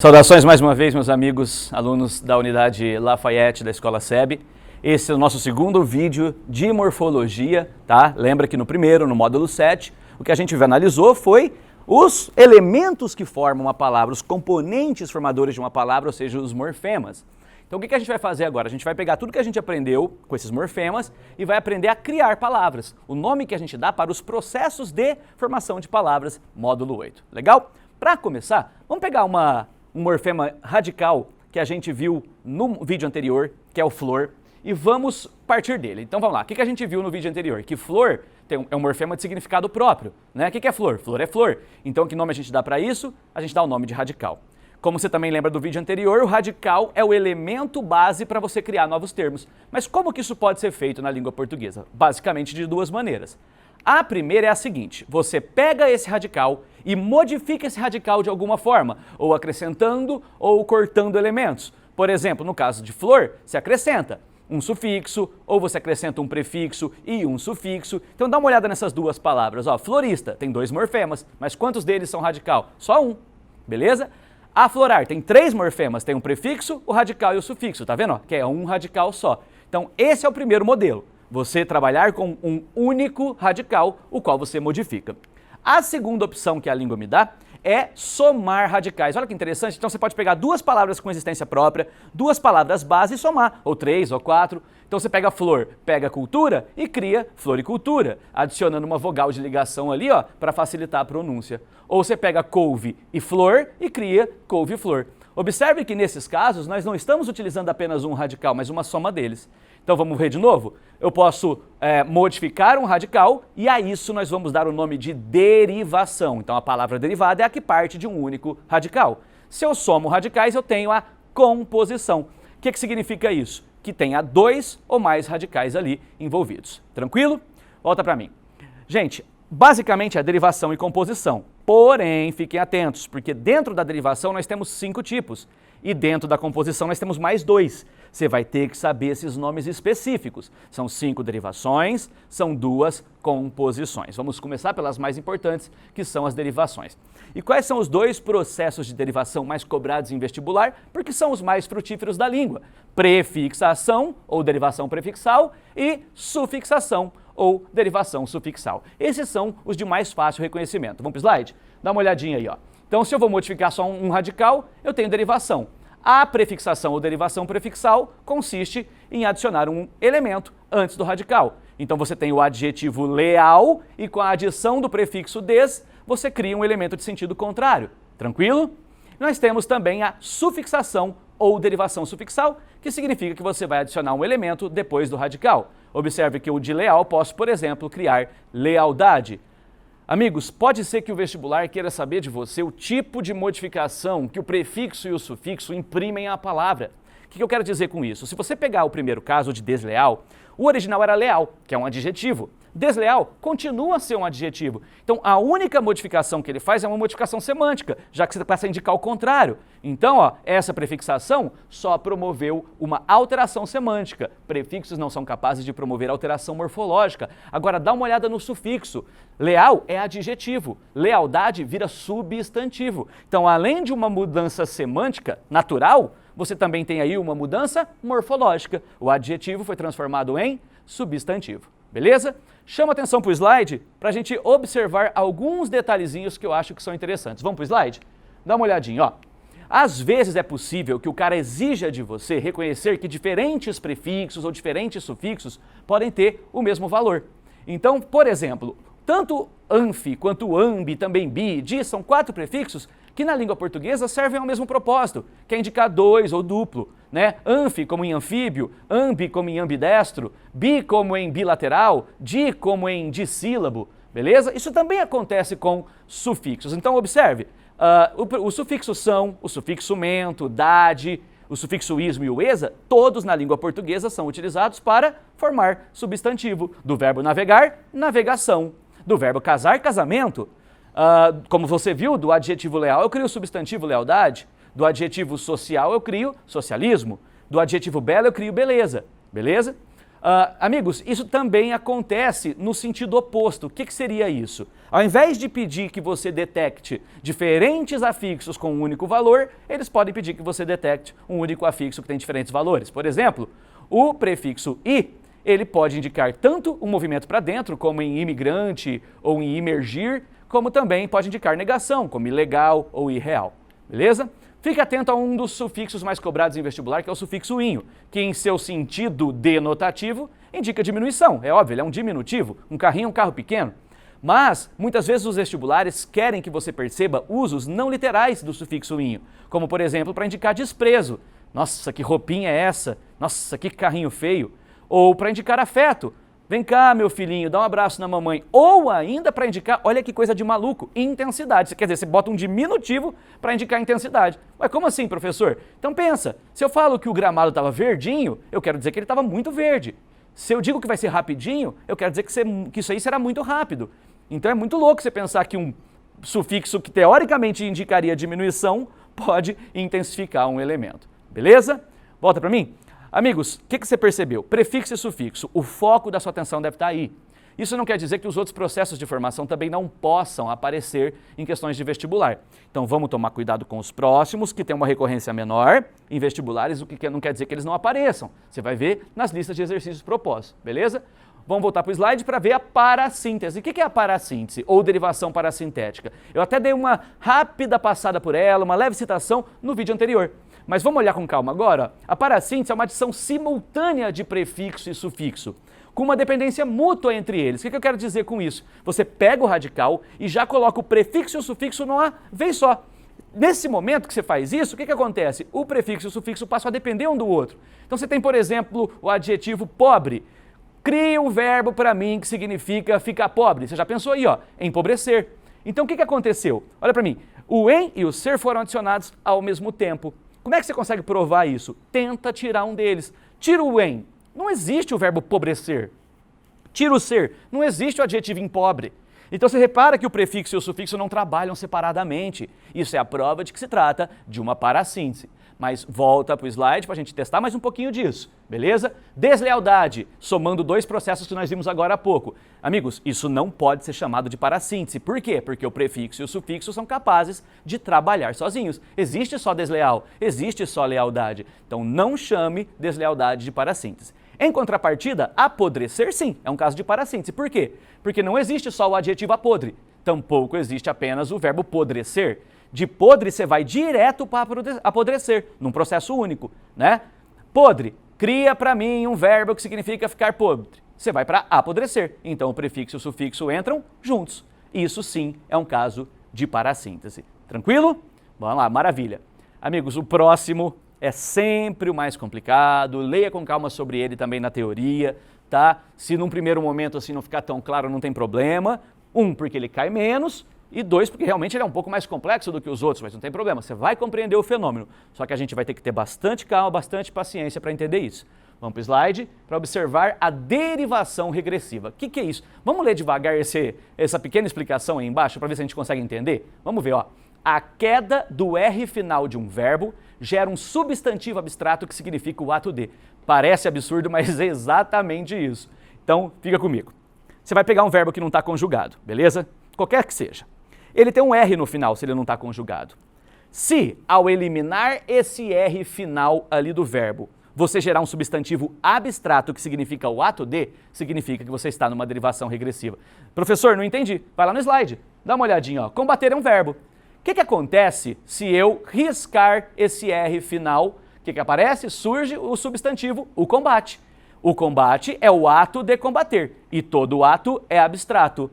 Saudações mais uma vez, meus amigos, alunos da unidade Lafayette da Escola SEB. Esse é o nosso segundo vídeo de morfologia, tá? Lembra que no primeiro, no módulo 7, o que a gente analisou foi os elementos que formam uma palavra, os componentes formadores de uma palavra, ou seja, os morfemas. Então o que a gente vai fazer agora? A gente vai pegar tudo que a gente aprendeu com esses morfemas e vai aprender a criar palavras. O nome que a gente dá para os processos de formação de palavras, módulo 8. Legal? Para começar, vamos pegar um morfema radical que a gente viu no vídeo anterior, que é o flor, e vamos partir dele. Então vamos lá, o que a gente viu no vídeo anterior? Que flor é um morfema de significado próprio, né? O que é flor? Flor é flor. Então que nome a gente dá para isso? A gente dá o nome de radical. Como você também lembra do vídeo anterior, o radical é o elemento base para você criar novos termos. Mas como que isso pode ser feito na língua portuguesa? Basicamente de duas maneiras. A primeira é a seguinte: você pega esse radical e modifica esse radical de alguma forma, ou acrescentando ou cortando elementos. Por exemplo, no caso de flor, você acrescenta um sufixo, ou você acrescenta um prefixo e um sufixo. Então dá uma olhada nessas duas palavras. Ó, florista tem dois morfemas, mas quantos deles são radical? Só um, beleza? Aflorar tem três morfemas, tem um prefixo, o radical e o sufixo, tá vendo? Ó, que é um radical só. Então esse é o primeiro modelo. Você trabalhar com um único radical, o qual você modifica. A segunda opção que a língua me dá é somar radicais. Olha que interessante, então você pode pegar duas palavras com existência própria, duas palavras base e somar, ou três, ou quatro. Então você pega flor, pega cultura e cria floricultura, adicionando uma vogal de ligação ali, ó, para facilitar a pronúncia. Ou você pega couve e flor e cria couve-flor. Observe que nesses casos nós não estamos utilizando apenas um radical, mas uma soma deles. Então vamos ver de novo? Eu posso modificar um radical e a isso nós vamos dar o nome de derivação. Então a palavra derivada é a que parte de um único radical. Se eu somo radicais, eu tenho a composição. O que significa isso? Que tenha dois ou mais radicais ali envolvidos. Tranquilo? Volta para mim. Gente, basicamente é derivação e composição. Porém, fiquem atentos, porque dentro da derivação nós temos 5 tipos e dentro da composição nós temos mais 2. Você vai ter que saber esses nomes específicos. São 5 derivações, são 2 composições. Vamos começar pelas mais importantes, que são as derivações. E quais são os 2 processos de derivação mais cobrados em vestibular? Porque são os mais frutíferos da língua. Prefixação, ou derivação prefixal, e sufixação, ou derivação sufixal. Esses são os de mais fácil reconhecimento. Vamos para o slide? Dá uma olhadinha aí, ó. Então, se eu vou modificar só um radical, eu tenho derivação. A prefixação ou derivação prefixal consiste em adicionar um elemento antes do radical. Então você tem o adjetivo leal e com a adição do prefixo des, você cria um elemento de sentido contrário. Tranquilo? Nós temos também a sufixação ou derivação sufixal, que significa que você vai adicionar um elemento depois do radical. Observe que o de leal posso, por exemplo, criar lealdade. Amigos, pode ser que o vestibular queira saber de você o tipo de modificação que o prefixo e o sufixo imprimem à palavra. O que eu quero dizer com isso? Se você pegar o primeiro caso de desleal, o original era leal, que é um adjetivo. Desleal continua a ser um adjetivo. Então, a única modificação que ele faz é uma modificação semântica, já que você passa a indicar o contrário. Então, ó, essa prefixação só promoveu uma alteração semântica. Prefixos não são capazes de promover alteração morfológica. Agora, dá uma olhada no sufixo. Leal é adjetivo, lealdade vira substantivo. Então, além de uma mudança semântica natural, você também tem aí uma mudança morfológica. O adjetivo foi transformado em substantivo. Beleza? Chama atenção para o slide para a gente observar alguns detalhezinhos que eu acho que são interessantes. Vamos para o slide? Dá uma olhadinha, ó. Às vezes é possível que o cara exija de você reconhecer que diferentes prefixos ou diferentes sufixos podem ter o mesmo valor. Então, por exemplo, tanto anfi quanto ambi, também bi, di, são 4 prefixos que na língua portuguesa servem ao mesmo propósito, que é indicar 2 ou duplo, né? Anfi como em anfíbio, ambi como em ambidestro, bi como em bilateral, di como em dissílabo, beleza? Isso também acontece com sufixos. Então observe, o sufixo são, o sufixo mento, dade, o sufixo ismo e o esa, todos na língua portuguesa são utilizados para formar substantivo. Do verbo navegar, navegação. Do verbo casar, casamento. Como você viu, do adjetivo leal eu crio o substantivo lealdade, do adjetivo social eu crio socialismo, do adjetivo belo eu crio beleza, beleza? Amigos, isso também acontece no sentido oposto. O que seria isso? Ao invés de pedir que você detecte diferentes afixos com um único valor, eles podem pedir que você detecte um único afixo que tem diferentes valores. Por exemplo, o prefixo i, ele pode indicar tanto um movimento para dentro, como em imigrante ou em imergir, como também pode indicar negação, como ilegal ou irreal. Beleza? Fique atento a um dos sufixos mais cobrados em vestibular, que é o sufixo inho, que em seu sentido denotativo indica diminuição. É óbvio, ele é um diminutivo, um carrinho é um carro pequeno. Mas, muitas vezes os vestibulares querem que você perceba usos não literais do sufixo inho, como por exemplo para indicar desprezo. Nossa, que roupinha é essa? Nossa, que carrinho feio. Ou para indicar afeto. Vem cá, meu filhinho, dá um abraço na mamãe. Ou ainda para indicar, olha que coisa de maluco, intensidade. Quer dizer, você bota um diminutivo para indicar intensidade. Mas como assim, professor? Então pensa, se eu falo que o gramado estava verdinho, eu quero dizer que ele estava muito verde. Se eu digo que vai ser rapidinho, eu quero dizer que isso aí será muito rápido. Então é muito louco você pensar que um sufixo que teoricamente indicaria diminuição pode intensificar um elemento. Beleza? Volta para mim. Amigos, o que você percebeu? Prefixo e sufixo, o foco da sua atenção deve estar aí. Isso não quer dizer que os outros processos de formação também não possam aparecer em questões de vestibular. Então vamos tomar cuidado com os próximos, que têm uma recorrência menor em vestibulares, o que não quer dizer que eles não apareçam. Você vai ver nas listas de exercícios propostos, beleza? Vamos voltar para o slide para ver a parassíntese. O que é a parassíntese ou derivação parassintética? Eu até dei uma rápida passada por ela, uma leve citação no vídeo anterior. Mas vamos olhar com calma agora. A parassíntese é uma adição simultânea de prefixo e sufixo, com uma dependência mútua entre eles. O que eu quero dizer com isso? Você pega o radical e já coloca o prefixo e o sufixo numa vez só. Nesse momento que você faz isso, o que acontece? O prefixo e o sufixo passam a depender um do outro. Então você tem, por exemplo, o adjetivo pobre. Cria um verbo para mim que significa ficar pobre. Você já pensou aí, ó, empobrecer. Então o que aconteceu? Olha para mim, o em e o ser foram adicionados ao mesmo tempo. Como é que você consegue provar isso? Tenta tirar um deles. Tira o em. Não existe o verbo pobrecer. Tira o ser. Não existe o adjetivo impobre. Então você repara que o prefixo e o sufixo não trabalham separadamente. Isso é a prova de que se trata de uma parassíntese. Mas volta para o slide para a gente testar mais um pouquinho disso, beleza? Deslealdade, somando dois processos que nós vimos agora há pouco. Amigos, isso não pode ser chamado de parassíntese. Por quê? Porque o prefixo e o sufixo são capazes de trabalhar sozinhos. Existe só desleal, existe só lealdade. Então não chame deslealdade de parassíntese. Em contrapartida, apodrecer sim, é um caso de parassíntese. Por quê? Porque não existe só o adjetivo apodre, tampouco existe apenas o verbo podrecer. De podre você vai direto para apodrecer, num processo único, né? Podre, cria para mim um verbo que significa ficar podre. Você vai para apodrecer, então o prefixo e o sufixo entram juntos. Isso sim é um caso de parassíntese. Tranquilo? Vamos lá, maravilha. Amigos, o próximo é sempre o mais complicado, leia com calma sobre ele também na teoria, tá? Se num primeiro momento assim não ficar tão claro, não tem problema. Porque ele cai menos, e dois, porque realmente ele é um pouco mais complexo do que os outros, mas não tem problema, você vai compreender o fenômeno. Só que a gente vai ter que ter bastante calma, bastante paciência para entender isso. Vamos para o slide para observar a derivação regressiva. O que é isso? Vamos ler devagar essa pequena explicação aí embaixo para ver se a gente consegue entender? Vamos ver, ó. A queda do R final de um verbo gera um substantivo abstrato que significa o ato de. Parece absurdo, mas é exatamente isso. Então, fica comigo. Você vai pegar um verbo que não está conjugado, beleza? Qualquer que seja. Ele tem um R no final se ele não está conjugado. Se, ao eliminar esse R final ali do verbo, você gerar um substantivo abstrato que significa o ato de, significa que você está numa derivação regressiva. Professor, não entendi. Vai lá no slide, dá uma olhadinha, ó. Combater é um verbo. O que acontece se eu riscar esse R final? O que aparece? Surge o substantivo, o combate. O combate é o ato de combater, e todo ato é abstrato.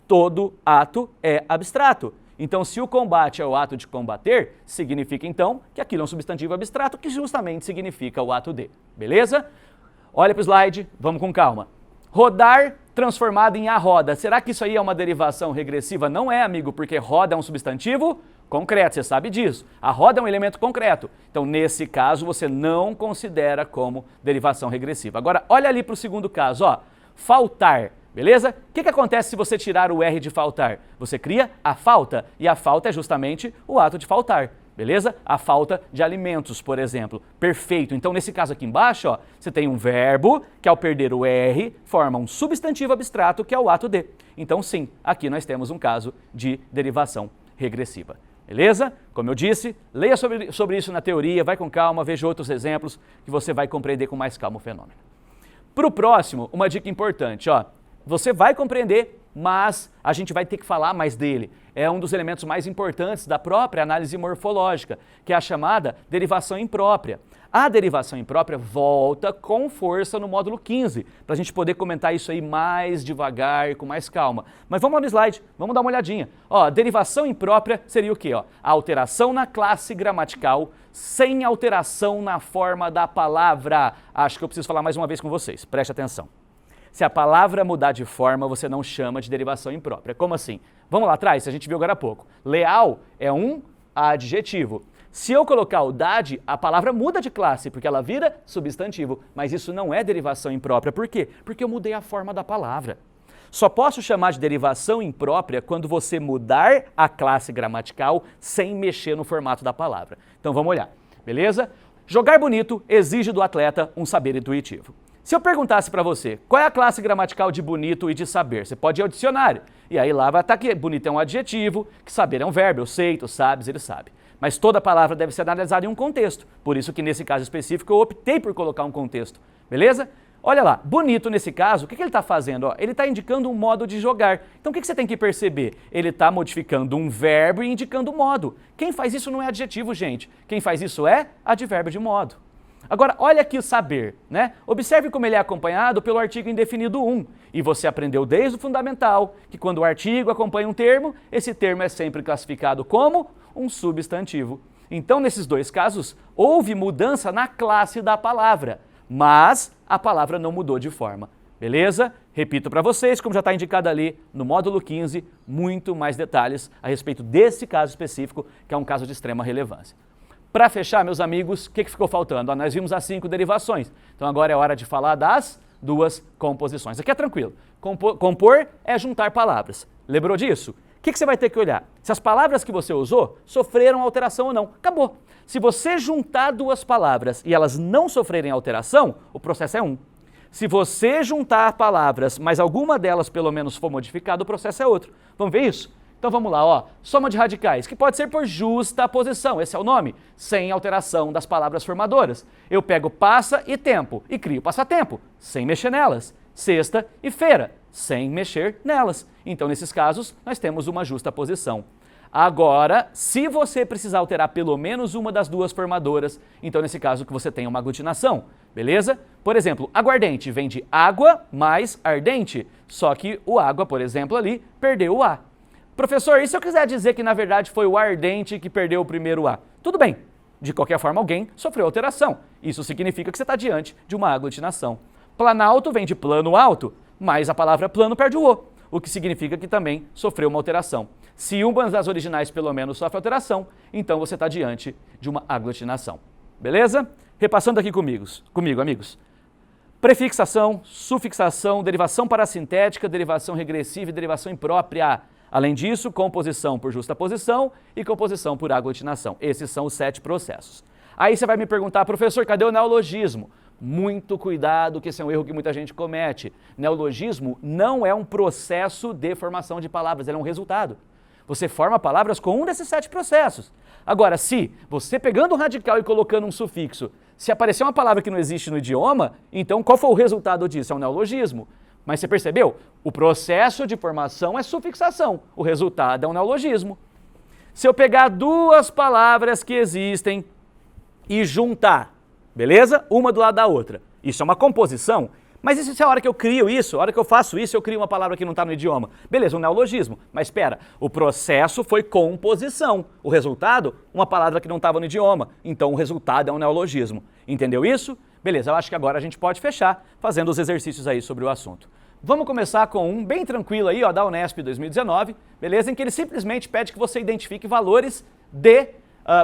Todo ato é abstrato. Então, se o combate é o ato de combater, significa então que aquilo é um substantivo abstrato que justamente significa o ato de. Beleza? Olha para o slide, vamos com calma. Rodar transformado em a roda. Será que isso aí é uma derivação regressiva? Não é, amigo, porque roda é um substantivo concreto, você sabe disso. A roda é um elemento concreto. Então, nesse caso, você não considera como derivação regressiva. Agora, olha ali para o segundo caso, ó. Faltar. Beleza? O que acontece se você tirar o R de faltar? Você cria a falta, e a falta é justamente o ato de faltar. beleza? A falta de alimentos, por exemplo. Perfeito. Então, nesse caso aqui embaixo, ó, você tem um verbo que, ao perder o R, forma um substantivo abstrato, que é o ato de. Então, sim, aqui nós temos um caso de derivação regressiva. Beleza? Como eu disse, leia sobre isso na teoria, vai com calma, veja outros exemplos que você vai compreender com mais calma o fenômeno. Para o próximo, uma dica importante, ó, você vai compreender, mas a gente vai ter que falar mais dele. É um dos elementos mais importantes da própria análise morfológica, que é a chamada derivação imprópria. A derivação imprópria volta com força no módulo 15, para a gente poder comentar isso aí mais devagar e com mais calma. Mas vamos lá no slide, vamos dar uma olhadinha. Ó, derivação imprópria seria o quê? Ó? A alteração na classe gramatical sem alteração na forma da palavra. Acho que eu preciso falar mais uma vez com vocês, preste atenção. Se a palavra mudar de forma, você não chama de derivação imprópria. Como assim? Vamos lá atrás, a gente viu agora há pouco. Leal é um adjetivo. Se eu colocar o dade, a palavra muda de classe, porque ela vira substantivo. Mas isso não é derivação imprópria. Por quê? Porque eu mudei a forma da palavra. Só posso chamar de derivação imprópria quando você mudar a classe gramatical sem mexer no formato da palavra. Então vamos olhar, beleza? Jogar bonito exige do atleta um saber intuitivo. Se eu perguntasse para você qual é a classe gramatical de bonito e de saber, você pode ir ao dicionário. E aí lá vai estar que bonito é um adjetivo, que saber é um verbo, eu sei, tu sabes, ele sabe. Mas toda palavra deve ser analisada em um contexto. Por isso que nesse caso específico eu optei por colocar um contexto, beleza? Olha lá, bonito nesse caso, o que ele está fazendo? Ó, ele está indicando um modo de jogar. Então o que você tem que perceber? Ele está modificando um verbo e indicando um modo. Quem faz isso não é adjetivo, gente. Quem faz isso é advérbio de modo. Agora, olha aqui o saber, né? Observe como ele é acompanhado pelo artigo indefinido 1. E você aprendeu desde o fundamental que quando o artigo acompanha um termo, esse termo é sempre classificado como um substantivo. Então, nesses dois casos, houve mudança na classe da palavra, mas a palavra não mudou de forma. Beleza? Repito para vocês, como já está indicado ali no módulo 15, muito mais detalhes a respeito desse caso específico, que é um caso de extrema relevância. Para fechar, meus amigos, o que ficou faltando? Nós vimos as 5 derivações. Então agora é hora de falar das 2 composições. Aqui é tranquilo. Compor é juntar palavras. Lembrou disso? O que você vai ter que olhar? Se as palavras que você usou sofreram alteração ou não. Acabou. Se você juntar 2 palavras e elas não sofrerem alteração, o processo é 1. Se você juntar palavras, mas alguma delas pelo menos for modificada, o processo é outro. Vamos ver isso? Então vamos lá, ó. Soma de radicais, que pode ser por justaposição, esse é o nome, sem alteração das palavras formadoras. Eu pego passa e tempo e crio passatempo, sem mexer nelas. Sexta e feira, sem mexer nelas. Então, nesses casos, nós temos uma justaposição. Agora, se você precisar alterar pelo menos uma das 2 formadoras, então nesse caso que você tem uma aglutinação, beleza? Por exemplo, aguardente vem de água mais ardente, só que o água, por exemplo, ali, perdeu o A. Professor, e se eu quiser dizer que na verdade foi o ardente que perdeu o primeiro A? Tudo bem. De qualquer forma, alguém sofreu alteração. Isso significa que você está diante de uma aglutinação. Planalto vem de plano alto, mas a palavra plano perde o O que significa que também sofreu uma alteração. Se uma das originais pelo menos sofre alteração, então você está diante de uma aglutinação. Beleza? Repassando aqui comigo, amigos. Prefixação, sufixação, derivação parasintética, derivação regressiva e derivação imprópria. Além disso, composição por justaposição e composição por aglutinação. Esses são os 7 processos. Aí você vai me perguntar, professor, cadê o neologismo? Muito cuidado, que esse é um erro que muita gente comete. Neologismo não é um processo de formação de palavras, ele é um resultado. Você forma palavras com um desses 7 processos. Agora, se você pegando um radical e colocando um sufixo, se aparecer uma palavra que não existe no idioma, então qual foi o resultado disso? É um neologismo. Mas você percebeu? O processo de formação é sufixação, o resultado é um neologismo. Se eu pegar 2 palavras que existem e juntar, beleza? Uma do lado da outra, isso é uma composição, mas isso é a hora que eu crio isso, a hora que eu faço isso, eu crio uma palavra que não está no idioma. Beleza, um neologismo, mas espera, o processo foi composição, o resultado, uma palavra que não estava no idioma, então o resultado é um neologismo. Entendeu isso? Beleza, eu acho que agora a gente pode fechar fazendo os exercícios aí sobre o assunto. Vamos começar com um bem tranquilo aí, ó, da Unesp 2019, beleza? Em que ele simplesmente pede que você identifique valores de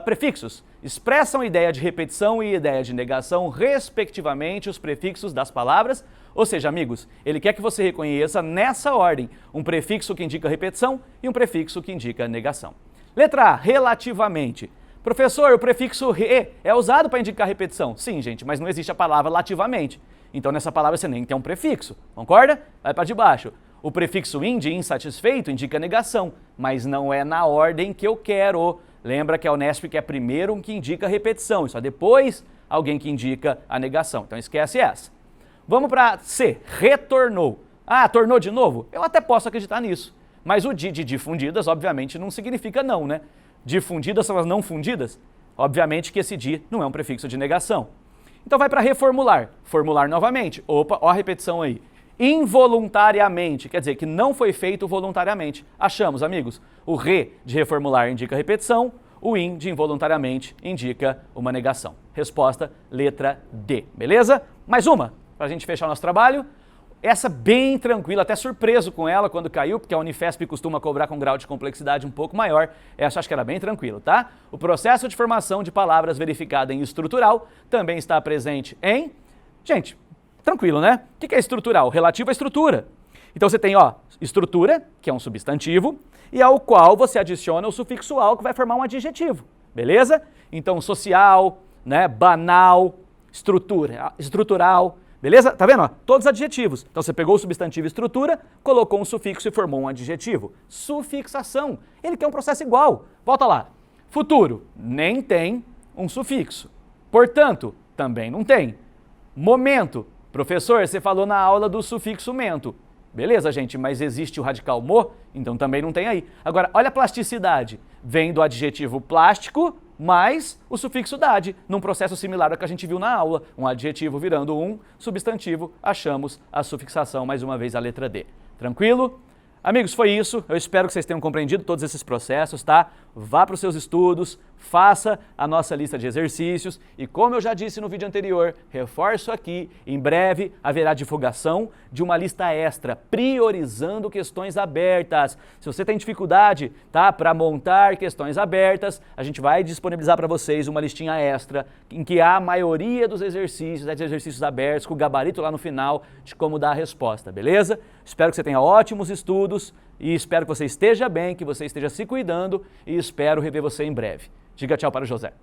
prefixos. Expressam a ideia de repetição e ideia de negação, respectivamente, os prefixos das palavras. Ou seja, amigos, ele quer que você reconheça nessa ordem um prefixo que indica repetição e um prefixo que indica negação. Letra A, relativamente. Professor, o prefixo re é usado para indicar repetição? Sim, gente, mas não existe a palavra lativamente. Então nessa palavra você nem tem um prefixo, concorda? Vai para de baixo. O prefixo in, de insatisfeito, indica negação, mas não é na ordem que eu quero. Lembra que a Unesp quer primeiro um que indica repetição, e só depois alguém que indica a negação. Então esquece essa. Vamos para C, retornou. Ah, tornou de novo? Eu até posso acreditar nisso. Mas o de difundidas, obviamente, não significa não, né? Difundidas são as não fundidas? Obviamente que esse de não é um prefixo de negação. Então vai para reformular. Formular novamente. Opa, ó a repetição aí. Involuntariamente, quer dizer que não foi feito voluntariamente. Achamos, amigos? O re de reformular indica repetição, o in de involuntariamente indica uma negação. Resposta, letra D, beleza? Mais uma, para a gente fechar o nosso trabalho. Essa bem tranquila, até surpreso com ela quando caiu, porque a Unifesp costuma cobrar com grau de complexidade um pouco maior. Essa acho que era bem tranquilo, tá? O processo de formação de palavras verificado em estrutural também está presente em... Gente, tranquilo, né? O que é estrutural? Relativo à estrutura. Então você tem, ó, estrutura, que é um substantivo, e ao qual você adiciona o sufixo al, que vai formar um adjetivo, beleza? Então social, né, banal, estrutural, beleza? Tá vendo? Ó? Todos adjetivos. Então você pegou o substantivo estrutura, colocou um sufixo e formou um adjetivo. Sufixação. Ele quer um processo igual. Volta lá. Futuro. Nem tem um sufixo. Portanto, também não tem. Momento. Professor, você falou na aula do sufixo mento. Beleza, gente, mas existe o radical mo, então também não tem aí. Agora, olha a plasticidade. Vem do adjetivo plástico mais o sufixo dade, num processo similar ao que a gente viu na aula. Um adjetivo virando um substantivo, achamos a sufixação, mais uma vez, a letra D. Tranquilo? Amigos, foi isso. Eu espero que vocês tenham compreendido todos esses processos, tá? Vá para os seus estudos, faça a nossa lista de exercícios e, como eu já disse no vídeo anterior, reforço aqui, em breve haverá divulgação de uma lista extra, priorizando questões abertas. Se você tem dificuldade, tá, para montar questões abertas, a gente vai disponibilizar para vocês uma listinha extra em que há a maioria dos exercícios, exercícios abertos, com o gabarito lá no final de como dar a resposta, beleza? Espero que você tenha ótimos estudos e espero que você esteja bem, que você esteja se cuidando e espero rever você em breve. Diga tchau para o José.